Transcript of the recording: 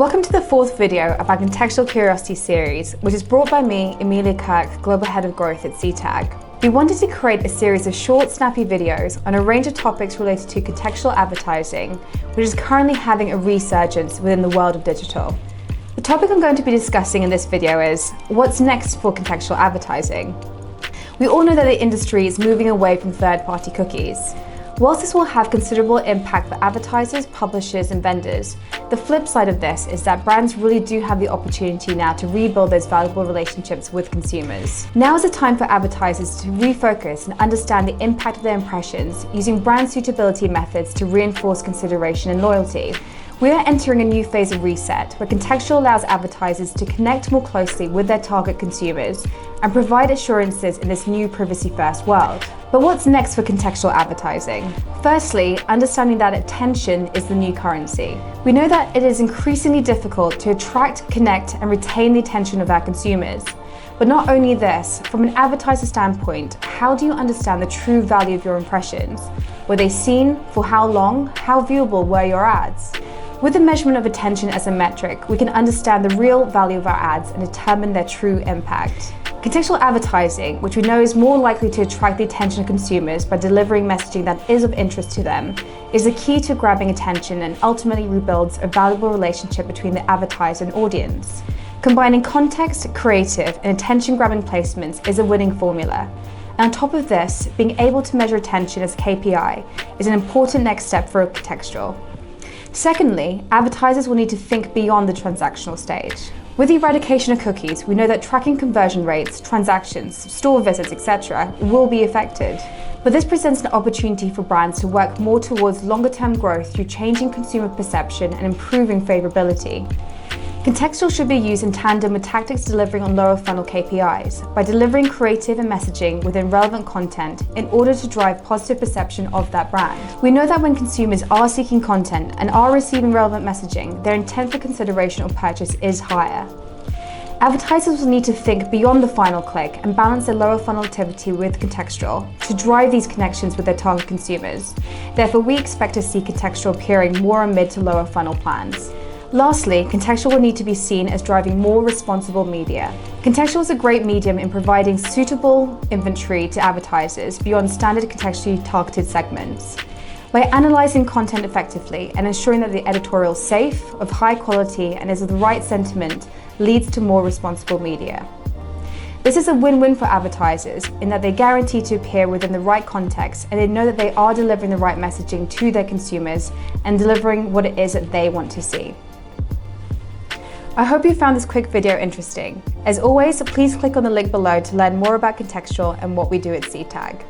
Welcome to the fourth video of our Contextual Curiosity series, which is brought by me, Emilia Kirk, Global Head of Growth at Seedtag. We wanted to create a series of short, snappy videos on a range of topics related to contextual advertising, which is currently having a resurgence within the world of digital. The topic I'm going to be discussing in this video is, what's next for contextual advertising? We all know that the industry is moving away from third-party cookies. Whilst this will have considerable impact for advertisers, publishers, and vendors, the flip side of this is that brands really do have the opportunity now to rebuild those valuable relationships with consumers. Now is the time for advertisers to refocus and understand the impact of their impressions using brand suitability methods to reinforce consideration and loyalty. We are entering a new phase of reset where contextual allows advertisers to connect more closely with their target consumers and provide assurances in this new privacy-first world. But what's next for contextual advertising? Firstly, understanding that attention is the new currency. We know that it is increasingly difficult to attract, connect, and retain the attention of our consumers. But not only this, from an advertiser standpoint, how do you understand the true value of your impressions? Were they seen? For how long? How viewable were your ads? With the measurement of attention as a metric, we can understand the real value of our ads and determine their true impact. Contextual advertising, which we know is more likely to attract the attention of consumers by delivering messaging that is of interest to them, is the key to grabbing attention and ultimately rebuilds a valuable relationship between the advertiser and audience. Combining context, creative, and attention-grabbing placements is a winning formula. And on top of this, being able to measure attention as KPI is an important next step for contextual. Secondly, advertisers will need to think beyond the transactional stage. With the eradication of cookies, we know that tracking conversion rates, transactions, store visits, etc. will be affected. But this presents an opportunity for brands to work more towards longer-term growth through changing consumer perception and improving favorability. Contextual should be used in tandem with tactics delivering on lower funnel KPIs by delivering creative and messaging within relevant content in order to drive positive perception of that brand. We know that when consumers are seeking content and are receiving relevant messaging, their intent for consideration or purchase is higher. Advertisers will need to think beyond the final click and balance their lower funnel activity with contextual to drive these connections with their target consumers. Therefore, we expect to see contextual appearing more on mid to lower funnel plans. Lastly, contextual will need to be seen as driving more responsible media. Contextual is a great medium in providing suitable inventory to advertisers beyond standard contextually targeted segments. By analyzing content effectively and ensuring that the editorial is safe, of high quality, and is of the right sentiment, leads to more responsible media. This is a win-win for advertisers in that they guarantee to appear within the right context and they know that they are delivering the right messaging to their consumers and delivering what it is that they want to see. I hope you found this quick video interesting. As always, please click on the link below to learn more about Contextual and what we do at Seedtag.